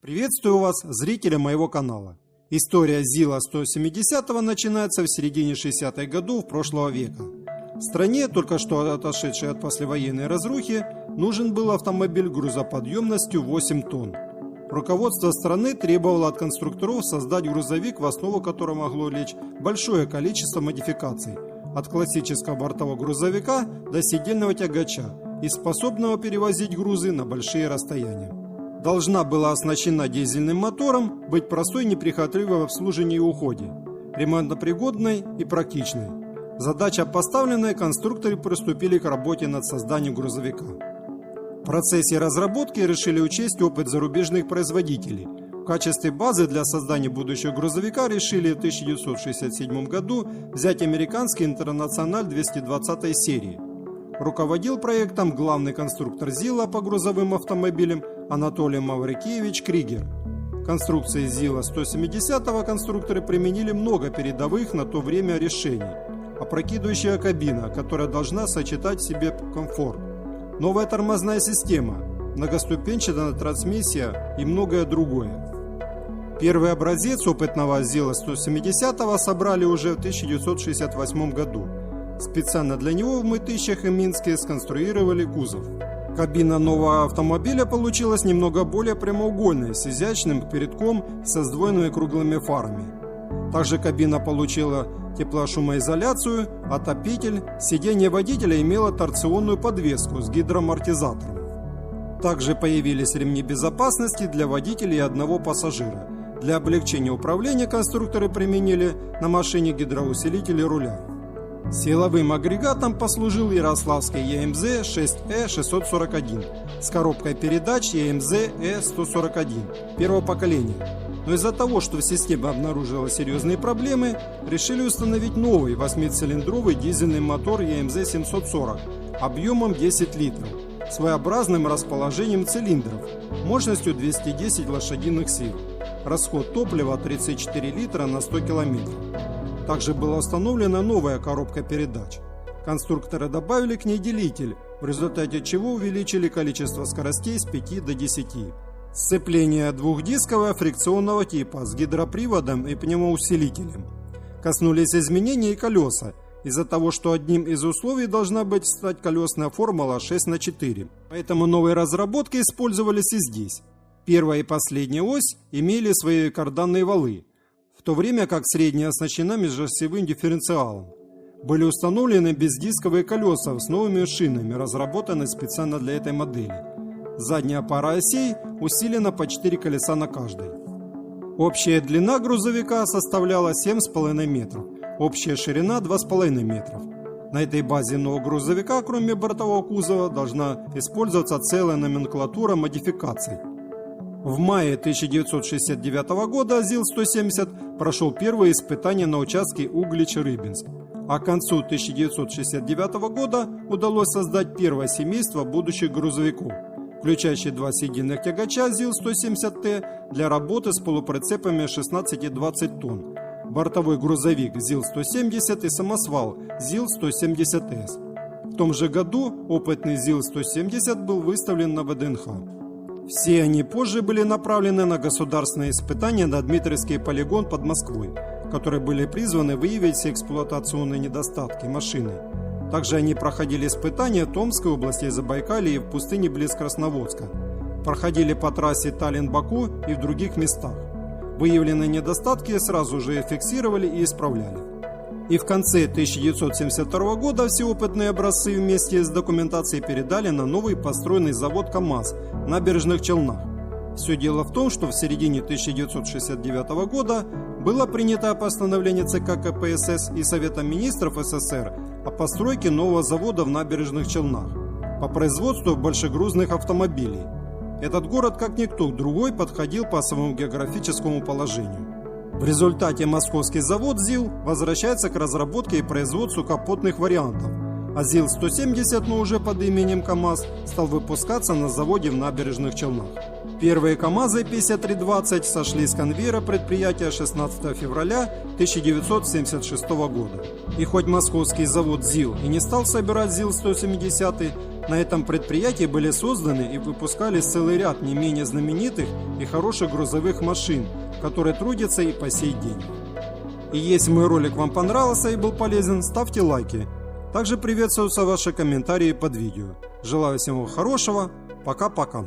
Приветствую вас, зрители моего канала. История ЗИЛа-170 начинается в середине 60-х годов прошлого века. В стране, только что отошедшей от послевоенной разрухи, нужен был автомобиль грузоподъемностью 8 тонн. Руководство страны требовало от конструкторов создать грузовик, в основу которого могло лечь большое количество модификаций, от классического бортового грузовика до сидельного тягача и способного перевозить грузы на большие расстояния. Должна была оснащена дизельным мотором, быть простой, неприхотливой в обслуживании и уходе, ремонтопригодной и практичной. Задача поставленная, конструкторы приступили к работе над созданием грузовика. В процессе разработки решили учесть опыт зарубежных производителей. В качестве базы для создания будущего грузовика решили в 1967 году взять американский Интернациональ 220 серии. Руководил проектом главный конструктор ЗИЛа по грузовым автомобилям Анатолий Маврикиевич Кригер. В конструкции ЗИЛа-170 конструкторы применили много передовых на то время решений. Опрокидывающая кабина, которая должна сочетать в себе комфорт, новая тормозная система, многоступенчатая трансмиссия и многое другое. Первый образец опытного ЗИЛа-170 собрали уже в 1968 году. Специально для него в Мытищах и Минске сконструировали кузов. Кабина нового автомобиля получилась немного более прямоугольной, с изящным передком и со сдвоенными круглыми фарами. Также кабина получила теплошумоизоляцию, отопитель, сиденье водителя имело торсионную подвеску с гидроамортизатором. Также появились ремни безопасности для водителя и одного пассажира. Для облегчения управления конструкторы применили на машине гидроусилители руля. Силовым агрегатом послужил ярославский ЕМЗ 6Э641 с коробкой передач ЕМЗ Э141 первого поколения. Но из-за того, что в системе обнаружила серьезные проблемы, решили установить новый 8-цилиндровый дизельный мотор ЕМЗ 740 объемом 10 литров, своеобразным расположением цилиндров, мощностью 210 лошадиных сил, расход топлива 34 литра на 100 километров. Также была установлена новая коробка передач. Конструкторы добавили к ней делитель, в результате чего увеличили количество скоростей с 5 до 10. Сцепление двухдисковое фрикционного типа с гидроприводом и пневмоусилителем. Коснулись изменений и колеса, из-за того, что одним из условий должна быть стать колесная формула 6х4. Поэтому новые разработки использовались и здесь. Первая и последняя ось имели свои карданные валы, в то время как средняя оснащена межосевым дифференциалом. Были установлены бездисковые колеса с новыми шинами, разработанные специально для этой модели. Задняя пара осей усилена по 4 колеса на каждой. Общая длина грузовика составляла 7,5 метров, общая ширина 2,5 метров. На этой базе нового грузовика, кроме бортового кузова, должна использоваться целая номенклатура модификаций. В мае 1969 года ЗИЛ-170 прошел первые испытания на участке Углич-Рыбинск, а к концу 1969 года удалось создать первое семейство будущих грузовиков, включающее два сидельных тягача ЗИЛ-170Т для работы с полуприцепами 16 и 20 тонн, бортовой грузовик ЗИЛ-170 и самосвал ЗИЛ-170С. В том же году опытный ЗИЛ-170 был выставлен на ВДНХ. Все они позже были направлены на государственные испытания на Дмитровский полигон под Москвой, которые были призваны выявить все эксплуатационные недостатки машины. Также они проходили испытания в Томской области, Забайкалье и в пустыне близ Красноводска. Проходили по трассе Таллин-Баку и в других местах. Выявленные недостатки сразу же фиксировали и исправляли. И в конце 1972 года все опытные образцы вместе с документацией передали на новый построенный завод КАМАЗ в Набережных Челнах. Все дело в том, что в середине 1969 года было принято постановление ЦК КПСС и Совета министров СССР о постройке нового завода в Набережных Челнах по производству большегрузных автомобилей. Этот город, как никто другой, подходил по своему географическому положению. В результате московский завод ЗИЛ возвращается к разработке и производству капотных вариантов, а ЗИЛ-170, но уже под именем КАМАЗ, стал выпускаться на заводе в Набережных Челнах. Первые КАМАЗы 5320 сошли с конвейера предприятия 16 февраля 1976 года. И хоть московский завод ЗИЛ и не стал собирать ЗИЛ-170, На этом предприятии были созданы и выпускались целый ряд не менее знаменитых и хороших грузовых машин, которые трудятся и по сей день. И если мой ролик вам понравился и был полезен, ставьте лайки. Также приветствуются ваши комментарии под видео. Желаю всего хорошего. Пока-пока.